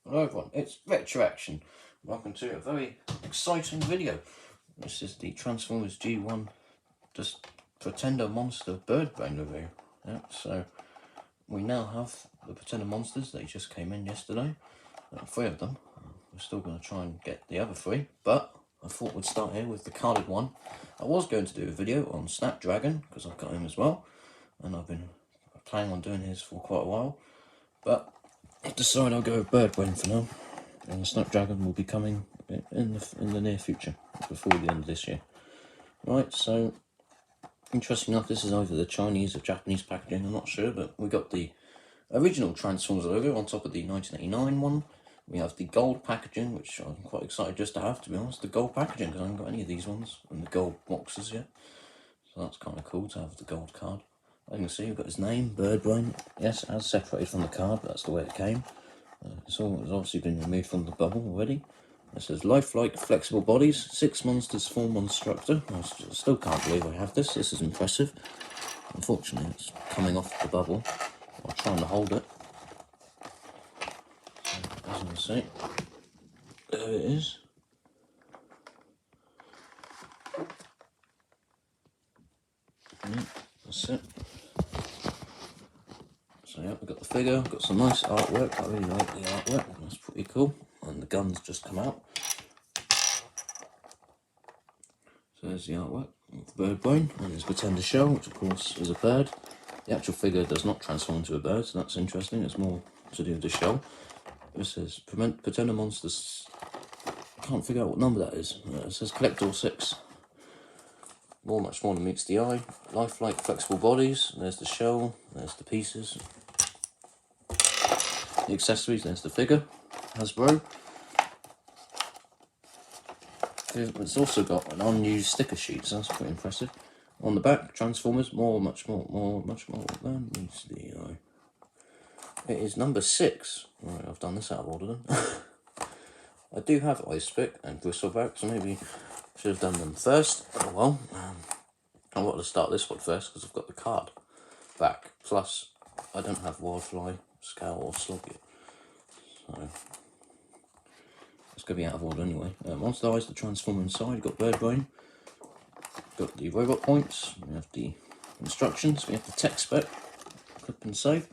Hello everyone, it's Retroaction. Welcome to a very exciting video. This is the Transformers G1 just Pretender Monster Birdbrain review. Yeah, so we now have the Pretender Monsters. They just came in yesterday. 3 of them. We're still going to try and get the other 3, but I thought we'd start here with the carded one. I was going to do a video on Snapdragon because I've got him as well, and I've been planning on doing his for quite a while, but I've decided I'll go with Birdbrain for now. And the Snapdragon will be coming in the near future, before the end of this year. Right, so, interesting enough, this is either the Chinese or Japanese packaging, I'm not sure, but we got the original Transformers logo on top of the 1989 one. We have the gold packaging, which I'm quite excited just to have, to be honest, the gold packaging, because I haven't got any of these ones, and the gold boxes yet. So that's kind of cool to have the gold card. As you can see, we've got his name, Birdbrain. Yes, as separated from the card, but that's the way it came. It's obviously been removed from the bubble already. It says lifelike flexible bodies, 6 monsters form Monstructor. I still can't believe I have this. This is impressive. Unfortunately, it's coming off the bubble. I'm trying to hold it. So, as you can see, there it is. Yeah, that's it. So yeah, we've got the figure, we've got some nice artwork. I really like the artwork, that's pretty cool. And the guns just come out. So there's the artwork of the Birdbrain and his Pretender shell, which of course is a bird. The actual figure does not transform into a bird, so that's interesting. It's more to do with the shell. It says Pretender Monsters. I can't figure out what number that is. It says collect all 6. Much more than meets the eye. Lifelike flexible bodies. There's the shell. There's the pieces. The accessories. There's the figure. Hasbro. It's also got an unused sticker sheet, so that's pretty impressive. On the back, Transformers, much more than meets the eye. It is number 6. Right, I've done this out of order then. I do have Ice Pick and Bristleback, so maybe I should have done them first. Oh well. I wanted to start this one first because I've got the card back. Plus, I don't have Wildfly, Scowl or Slug yet. So it's going to be out of order anyway. Monster Eyes, the Transformer inside. Got Birdbrain. Got the robot points. We have the instructions. We have the tech spec. Clip and save.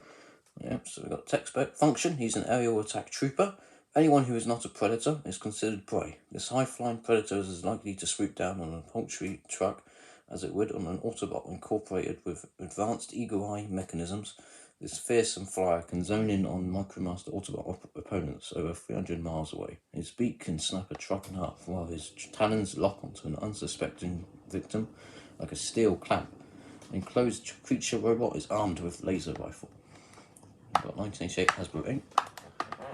Yep, so we've got tech spec. Function. He's an aerial attack trooper. Anyone who is not a predator is considered prey. This high-flying predator is as likely to swoop down on a poultry truck as it would on an Autobot incorporated with advanced eagle-eye mechanisms. This fearsome flyer can zone in on Micromaster Autobot opponents over 300 miles away. His beak can snap a truck in half, while his talons lock onto an unsuspecting victim like a steel clamp. An enclosed creature robot is armed with laser rifle. We've got 1988 Hasbro Inc.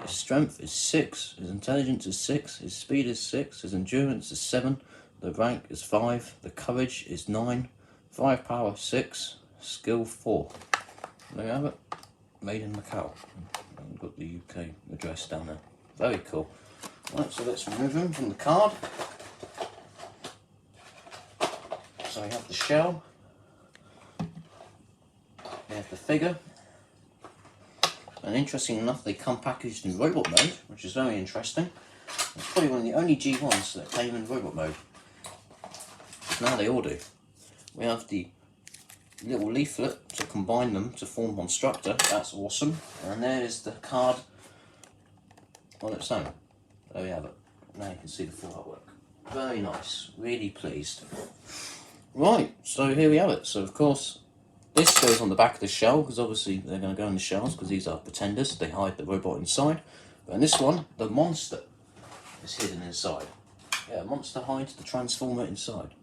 His strength is 6, his intelligence is 6, his speed is 6, his endurance is 7, the rank is 5, the courage is 9, firepower 6, skill 4. There you have it. Made in Macau. We've got the UK address down there. Very cool. Right, so let's remove him from the card. So we have the shell. We have the figure. And interesting enough, they come packaged in robot mode, which is very interesting. It's probably one of the only G1s that came in robot mode. Now they all do. We have the little leaflet to combine them to form Monstructor. That's awesome. And there is the card on its own. There we have it. Now you can see the full artwork. Very nice. Really pleased. Right, so here we have it. So of course, this goes on the back of the shell, because obviously they're going to go in the shells, because these are pretenders. They hide the robot inside. But in this one, the monster is hidden inside. Yeah, monster hides the Transformer inside.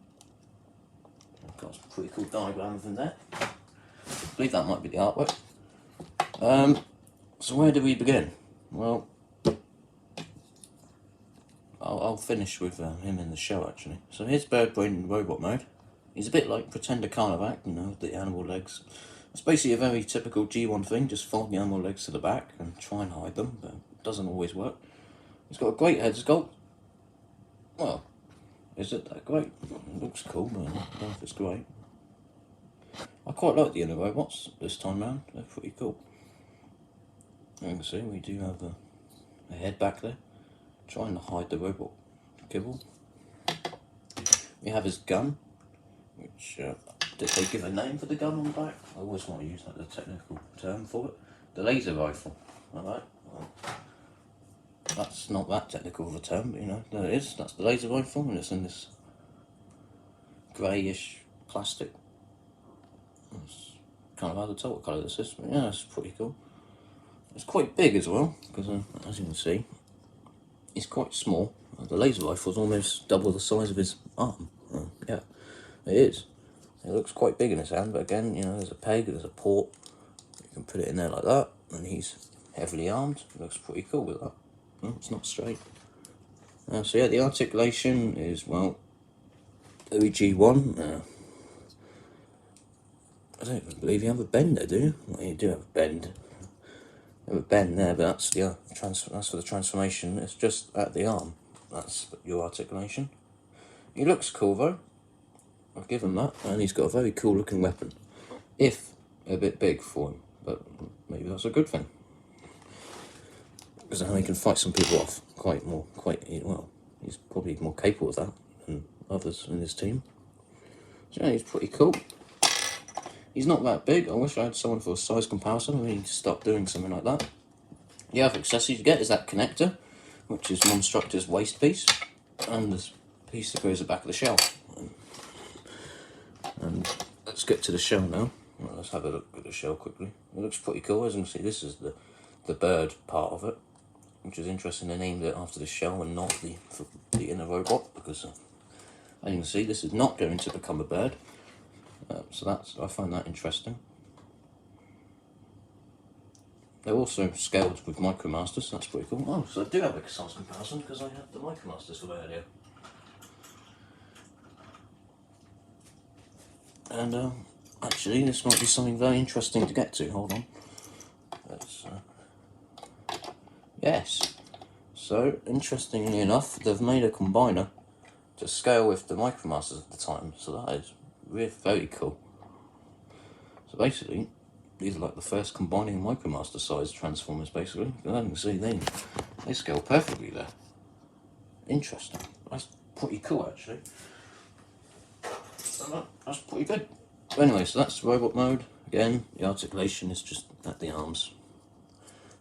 I've got a pretty cool diagram of him there. I believe that might be the artwork. So where do we begin? Well, I'll finish with him in the show actually. So here's Birdbrain in robot mode. He's a bit like Pretender Carnivac, you know, with the animal legs. It's basically a very typical G1 thing, just fold the animal legs to the back and try and hide them, but it doesn't always work. He's got a great head sculpt. Well, is it that great? It looks cool, but I don't know if it's great. I quite like the inner robots this time round, they're pretty cool. You can see we do have the head back there, trying to hide the robot kibble. We have his gun, which, did they give a name for the gun on the back? I always want to use like the technical term for it. The laser rifle, alright? Well, that's not that technical of a term, but you know, there it is. That's the laser rifle, and it's in this greyish plastic. It's kind of hard to tell what colour this is, but yeah, it's pretty cool. It's quite big as well, because as you can see, he's quite small. The laser rifle is almost double the size of his arm. Yeah, it is. It looks quite big in his hand, but again, you know, there's a peg, there's a port. You can put it in there like that, and he's heavily armed. It looks pretty cool with that. It's not straight. So yeah, the articulation is, well, G1. I don't even believe you have a bend there, do you? Well, you do have a bend. You have a bend there, but that's that's for the transformation. It's just at the arm. That's your articulation. He looks cool though. I'll give him that, and he's got a very cool looking weapon. If a bit big for him, but maybe that's a good thing. Because then he can fight some people off quite well. He's probably more capable of that than others in his team. So yeah, he's pretty cool. He's not that big. I wish I had someone for a size comparison. We need to start doing something like that. The other accessories you get is that connector, which is Monstructor's waist piece, and this piece that goes at the back of the shell. And let's get to the shell now. Well, let's have a look at the shell quickly. It looks pretty cool. As you can see, this is the bird part of it, which is interesting. They named it after the shell and not the inner robot, because as you can see, this is not going to become a bird. So I find that interesting. They're also scaled with Micromasters, so that's pretty cool. Oh, so I do have a size comparison because I have the Micromasters for earlier. And actually, this might be something very interesting to get to. Hold on. Yes. So, interestingly enough, they've made a combiner to scale with the Micromasters at the time. So that is really very cool. So basically, these are like the first combining Micromaster size transformers, basically. As you can see, they scale perfectly there. Interesting. That's pretty cool, actually. That's pretty good. But anyway, so that's robot mode. Again, the articulation is just at the arms.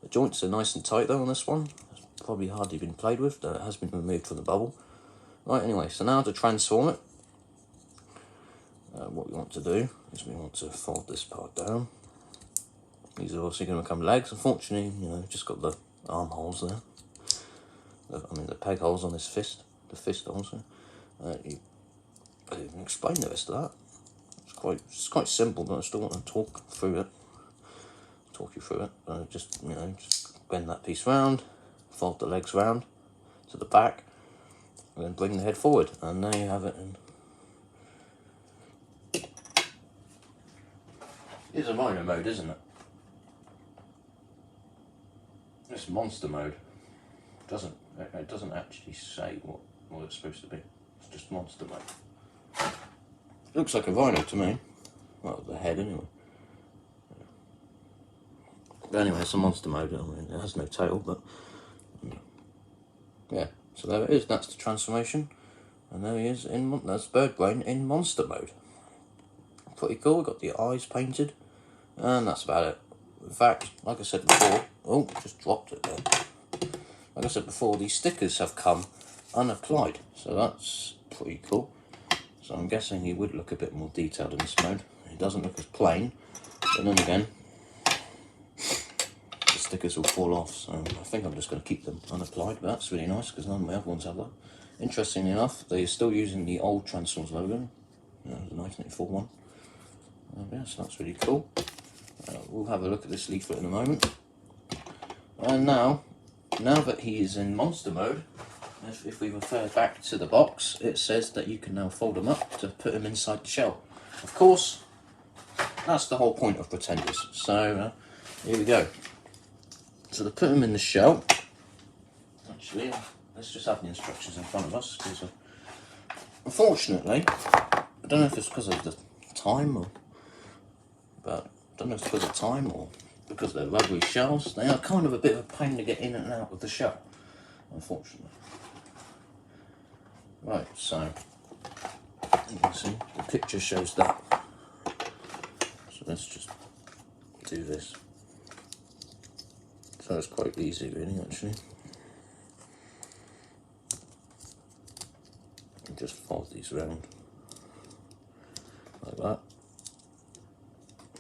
The joints are nice and tight though on this one. It's probably hardly been played with, though it has been removed from the bubble. Right, anyway, so now to transform it, what we want to do is we want to fold this part down. These are also going to become legs. Unfortunately, you know, just got the arm holes there. I mean, the peg holes on this fist, the fist holes. I didn't explain the rest of that. It's quite simple, but I still want to talk you through it. Just bend that piece round, fold the legs round to the back, and then bring the head forward, and there you have it. It's a minor mode, isn't it? It's monster mode. It doesn't actually say what it's supposed to be. It's just monster mode. Looks like a rhino to me. Well, the head anyway. But anyway, it's a monster mode. I mean, it has no tail, but yeah. So there it is. That's the transformation, and there he is that's Birdbrain in monster mode. Pretty cool. Got the eyes painted, and that's about it. In fact, like I said before, oh, just dropped it there. Like I said before, these stickers have come unapplied, so that's pretty cool. So I'm guessing he would look a bit more detailed in this mode. He doesn't look as plain, but then again, the stickers will fall off, so I think I'm just going to keep them unapplied, but that's really nice because none of my other ones have that. Interestingly enough, they're still using the old Transformers logo, the 1984 one. Yeah, so that's really cool. We'll have a look at this leaflet in a moment. And now that he is in monster mode, if we refer back to the box, it says that you can now fold him up to put him inside the shell. Of course, that's the whole point of Pretenders. So here we go. So to put him in the shell, actually, let's just have the instructions in front of us, because unfortunately, I don't know if it's because of the time or because they're rubbery shells, they are kind of a bit of a pain to get in and out of the shell, unfortunately. Right, so you can see the picture shows that. So let's just do this. So it's quite easy really, actually. And just fold these around like that.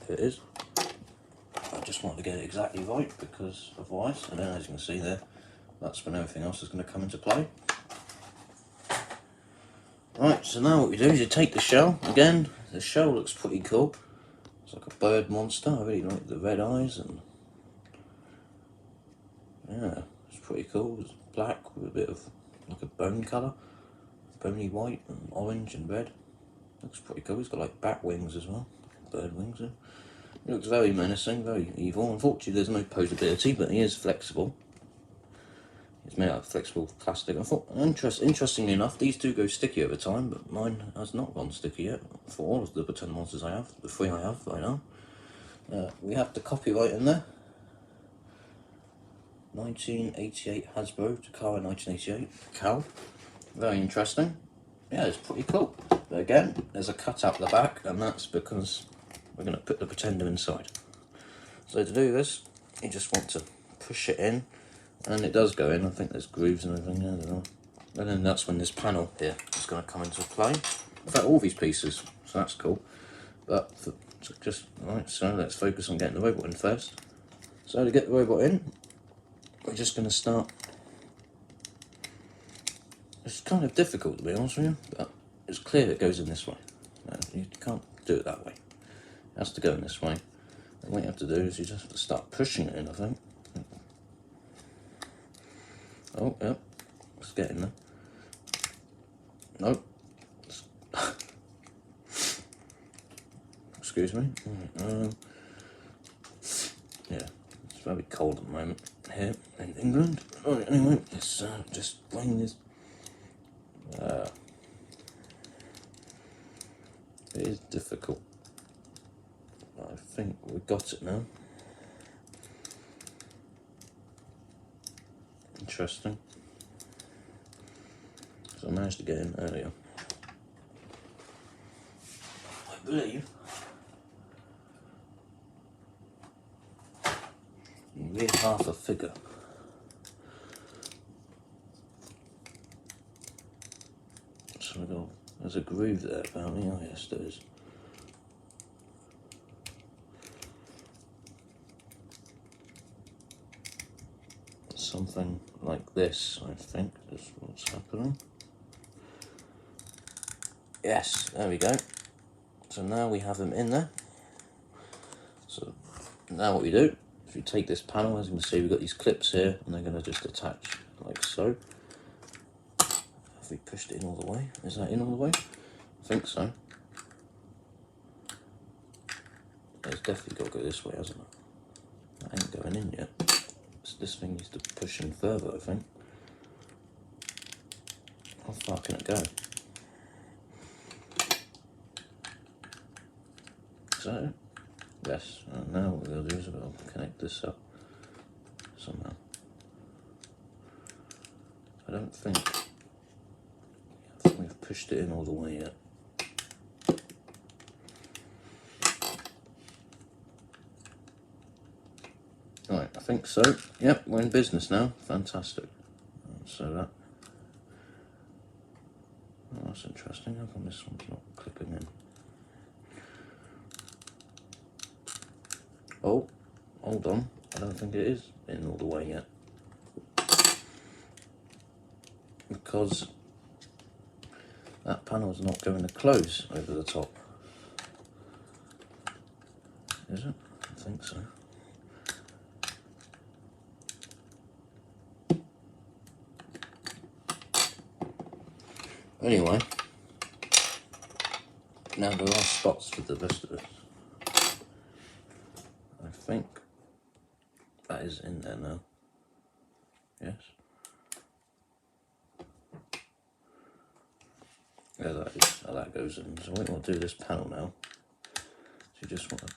There it is. I just want to get it exactly right, because otherwise, and then as you can see there, that's when everything else is going to come into play. Right, so now what we do is you take the shell. Again, the shell looks pretty cool. It's like a bird monster. I really like the red eyes, and yeah, it's pretty cool. It's black with a bit of like a bone colour, bony white and orange and red. Looks pretty cool. He's got like bat wings as well, bird wings. He looks very menacing, very evil. Unfortunately, there's no posability, but he is flexible. It's made out of flexible plastic. I thought, interestingly enough, these do go sticky over time, but mine has not gone sticky yet. For all of the pretend monsters I have, the 3 I have right now. We have the copyright in there. 1988 Hasbro, Takara 1988, Cal. Very interesting. Yeah, it's pretty cool. But again, there's a cut out the back, and that's because we're going to put the Pretender inside. So to do this, you just want to push it in, and it does go in. I think there's grooves and everything there, I don't know. And then that's when this panel here is going to come into play. In fact, all these pieces, so that's cool. But right, so let's focus on getting the robot in first. So to get the robot in, we're just going to start. It's kind of difficult, to be honest with you, but it's clear it goes in this way. No, you can't do it that way. It has to go in this way. And what you have to do is you just have to start pushing it in, I think. Oh, yep. It's getting there. Nope. Excuse me. Yeah, it's very cold at the moment here in England. Right, anyway, let's just bring this. It is difficult. I think we got it now. Interesting. So I managed to get in earlier. I believe we have half a figure. So we go. There's a groove there apparently. Oh yes, there is. Something like this, I think, is what's happening. Yes, there we go. So now we have them in there. So now what we do, if you take this panel, as you can see, we've got these clips here, and they're going to just attach like so. Have we pushed it in all the way? Is that in all the way? I think so. It's definitely got to go this way, hasn't it? That ain't going in yet. So this thing needs to push in further, I think. How far can it go? So, yes, and now what we'll do is we'll connect this up somehow. I don't think we've pushed it in all the way yet. Right, I think so. Yep, we're in business now. Fantastic. So that. Oh, that's interesting. How come this one's not clipping in? Oh, hold on. I don't think it is in all the way yet. Because that panel is not going to close over the top. Is it? I think so. Anyway, now there are spots for the rest of it. I think that is in there now. Yes. Yeah, that is how that goes in. So what we'll do this panel now. So you just want to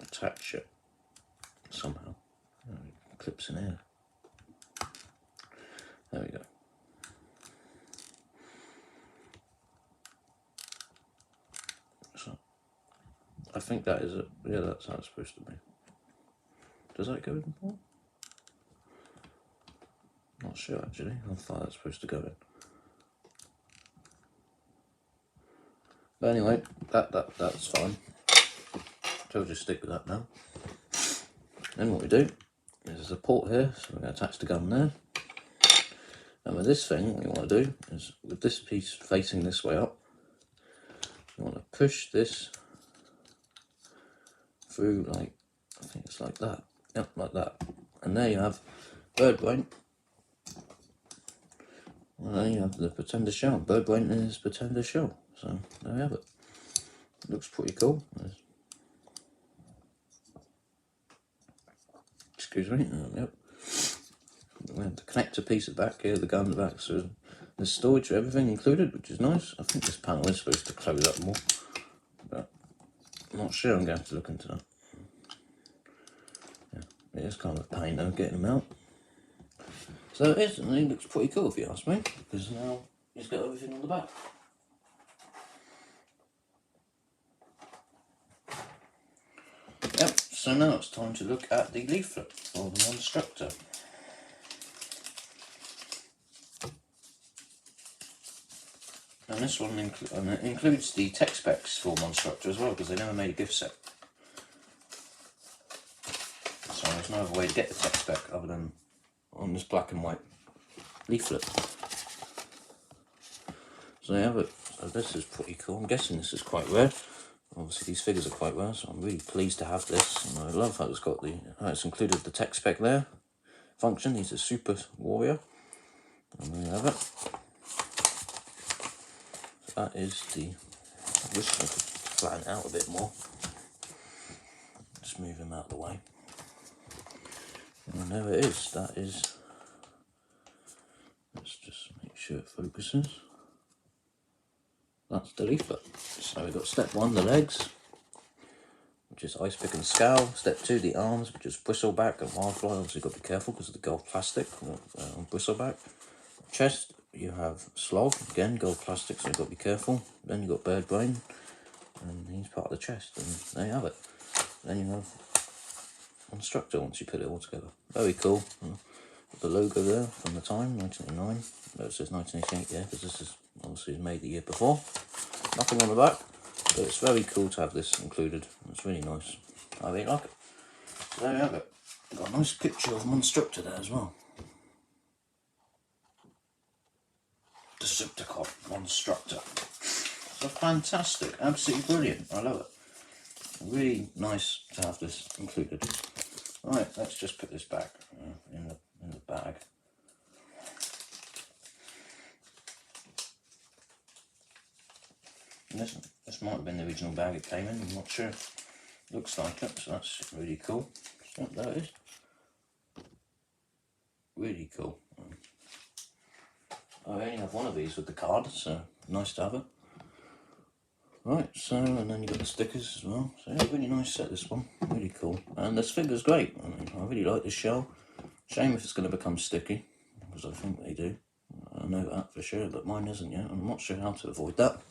attach it somehow. Clips in here. There we go. So I think that is it. Yeah, that's how it's supposed to be. Does that go in more? Not sure actually. I thought that's supposed to go in. But anyway, that's fine. So we'll just stick with that now. Then what we do is there's a port here, so we're going to attach the gun there. And with this thing, what you want to do is, with this piece facing this way up, you want to push this through, like, I think it's like that. Yep, like that. And there you have Birdbrain. And then you have the Pretender shell. Birdbrain is Pretender shell. So there you have it. It looks pretty cool. Excuse me. Yep. We have the connector piece at the back here, the gun at the back, so there's storage for everything included, which is nice. I think this panel is supposed to close up more, but I'm not sure. I'm going to have to look into that. Yeah, it is kind of a pain though, getting them out. So it is, and it looks pretty cool if you ask me, because now it's got everything on the back. Yep, so now it's time to look at the leaflet for the Monstructor. And this one includes the tech specs for Monstructor as well, because they never made a gift set. So there's no other way to get the tech spec other than on this black and white leaflet. So yeah, but so this is pretty cool. I'm guessing this is quite rare. Obviously these figures are quite rare, so I'm really pleased to have this. And I love how it's included the tech spec there. Function, he's a super warrior. And there you have it. That is the, I wish I could flatten it out a bit more. Just move him out of the way. And there it is, that is, let's just make sure it focuses. That's the leaflet. So we've got step 1, the legs, which is ice pick and scowl. Step 2, the arms, which is bristleback and wildfly. Obviously you've got to be careful because of the gold plastic on bristleback. Chest, you have slog, again gold plastic, so you've got to be careful. Then you've got Birdbrain, and he's part of the chest, and there you have it. Then you have Monstructor once you put it all together. Very cool. Got the logo there from the time, 1989. No, it says 1988, yeah, because this is obviously made the year before. Nothing on the back, but it's very cool to have this included. It's really nice. I really like it. So there you have it. Got a nice picture of Monstructor there as well. Decepticon Monstructor. So fantastic, absolutely brilliant. I love it. Really nice to have this included. Right, let's just put this back in the bag. And this might have been the original bag it came in. I'm not sure. Looks like it, so that's really cool. So there it is. Really cool. I only have one of these with the card, so nice to have it. Right, so, and then you've got the stickers as well. So yeah, really nice set, this one. Really cool. And this figure's great. I mean, I really like this shell. Shame if it's going to become sticky, because I think they do. I know that for sure, but mine isn't yet. I'm not sure how to avoid that,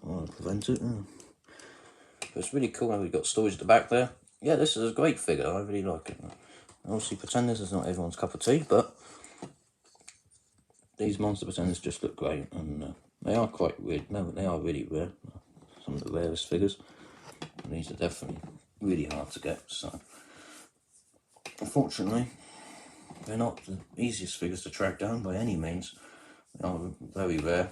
or prevent it. But it's really cool how we've got storage at the back there. Yeah, this is a great figure. I really like it. Obviously, Pretenders is not everyone's cup of tea, but these Monster Pretenders just look great, and they are quite weird. No, they are really rare. Some of the rarest figures. And these are definitely really hard to get, so unfortunately they're not the easiest figures to track down by any means. They are very rare.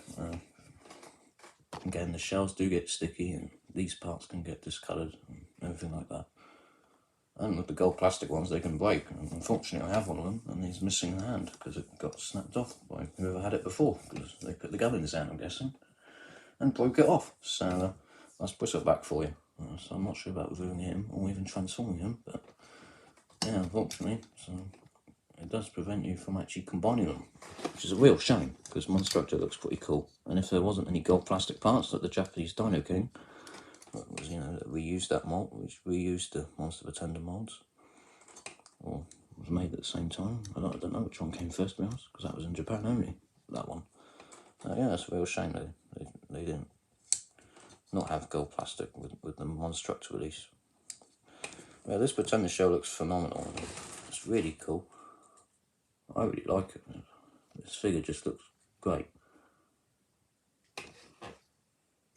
Again, the shells do get sticky and these parts can get discoloured and everything like that. And with the gold plastic ones, they can break. And unfortunately, I have one of them, and he's missing a hand because it got snapped off by whoever had it before, because they put the gun in his hand, I'm guessing, and broke it off. So that's bristleback for you. So I'm not sure about removing him or even transforming him, but yeah, unfortunately, so it does prevent you from actually combining them, which is a real shame because Monstructor looks pretty cool. And if there wasn't any gold plastic parts like the Japanese Dino King, that was, you know, that reused that mold, which reused the Monster Pretender molds, or was made at the same time. I don't know which one came first, to be honest, because that was in Japan only, that one. Yeah, it's a real shame they didn't not have gold plastic with the Monstructor release. Yeah, this pretender shell looks phenomenal. It's really cool. I really like it. This figure just looks great.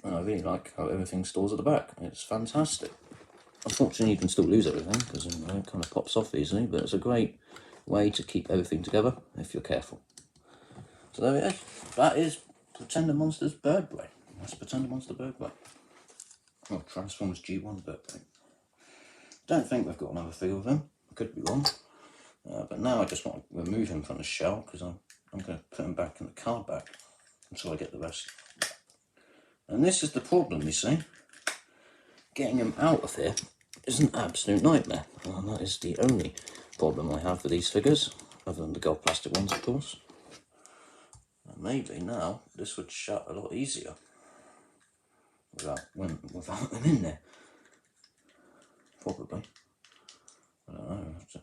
And I really like how everything stores at the back. It's fantastic. Unfortunately, you can still lose everything because it kind of pops off easily, but it's a great way to keep everything together if you're careful. So there it is. That is Pretender Monsters Birdbrain. That's Pretender Monster Birdbrain. Oh, Transformers G1 Birdbrain. Don't think we've got another figure of him. I could be wrong. But now I just want to remove him from the shell because I'm going to put him back in the card back until I get the rest. And this is the problem, you see. Getting him out of here is an absolute nightmare. And that is the only problem I have with these figures, other than the gold plastic ones, of course. And maybe now this would shut a lot easier without them in there. Probably. I don't know. I have to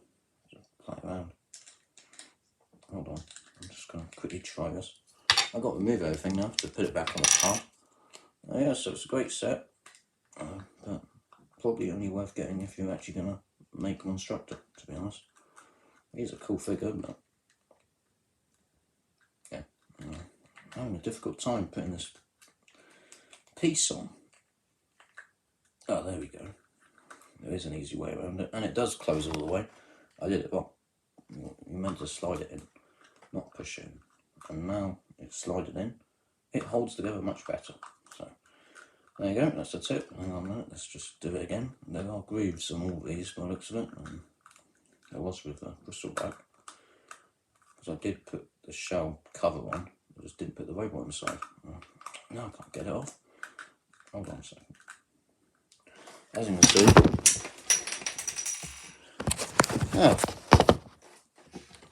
play around. Hold on. I'm just going to quickly try this. I've got to remove everything now to put it back on the card. Yeah, so it's a great set. But probably only worth getting if you're actually going to make Monstructor, to be honest. He's a cool figure, but yeah, I'm having a difficult time putting this piece on. Oh, there we go. There is an easy way around it, and it does close all the way. I did it wrong. You meant to slide it in, not push it in. And now it's slided in. It holds together much better. So there you go, that's the tip. Hang on a minute, let's just do it again. There are grooves on all these by the looks of it. And there was with the bristleback. Because I did put the shell cover on, I just didn't put the robot inside. Now I can't get it off. Hold on a second. As you can see,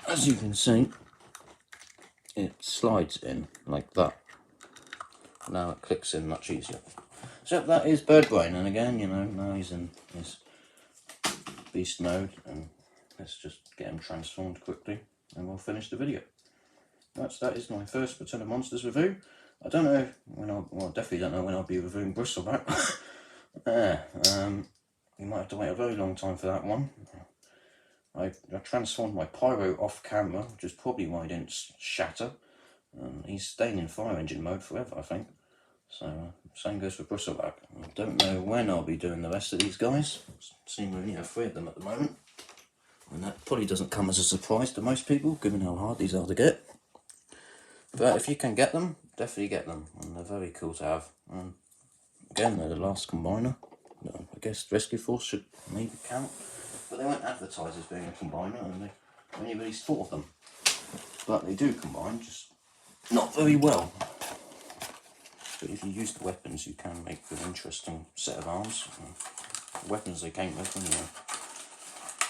as you can see, it slides in like that. Now it clicks in much easier. So that is Birdbrain, and again, you know, now he's in his beast mode, and let's just get him transformed quickly, and we'll finish the video. That is my first Pretender Monsters review. I don't know when well, definitely don't know when I'll be reviewing Bristleback. You might have to wait a very long time for that one. I transformed my Pyro off camera, which is probably why I didn't shatter. He's staying in fire engine mode forever, I think. So, same goes for Bristleback. I don't know when I'll be doing the rest of these guys. Seem we only have 3 of them at the moment. And that probably doesn't come as a surprise to most people, given how hard these are to get. But if you can get them, definitely get them. And they're very cool to have. Again, they're the last combiner. I guess Rescue Force should maybe count. But they weren't advertised as being a combiner, and they only released 4 of them. But they do combine, just not very well. But if you use the weapons, you can make an interesting set of arms. The weapons they came with, anyway.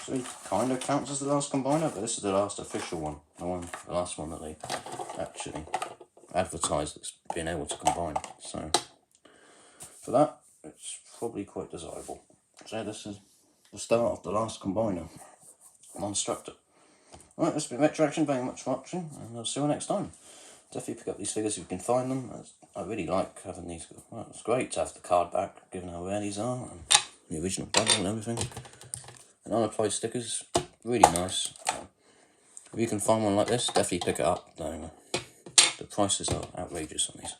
So it kind of counts as the last combiner, but this is the last official one. The last one that they actually advertised as being able to combine. So for that, it's probably quite desirable. So this is the start of the last combiner, Monstructor. Right, this has been Retroaction. Very much for watching, and I'll see you next time. Definitely pick up these figures if you can find them. I really like having these. Well, it's great to have the card back, given how rare these are, and the original bundle and everything. And unapplied stickers, really nice. If you can find one like this, definitely pick it up. The prices are outrageous on these.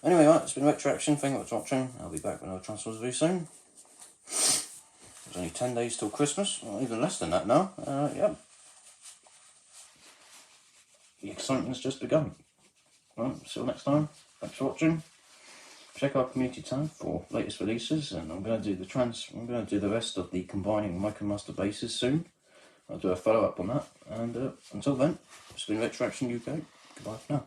Anyway, right, it's been Retroaction. Thank you for watching. I'll be back with another Transformers very soon. There's only 10 days till Christmas, or even less than that now. Yeah. The excitement's just begun. Right, see you next time. Thanks for watching. Check our community tab for latest releases, and I'm going to do the rest of the combining MicroMaster bases soon. I'll do a follow up on that, and until then, it's been Retroaction UK. Goodbye for now.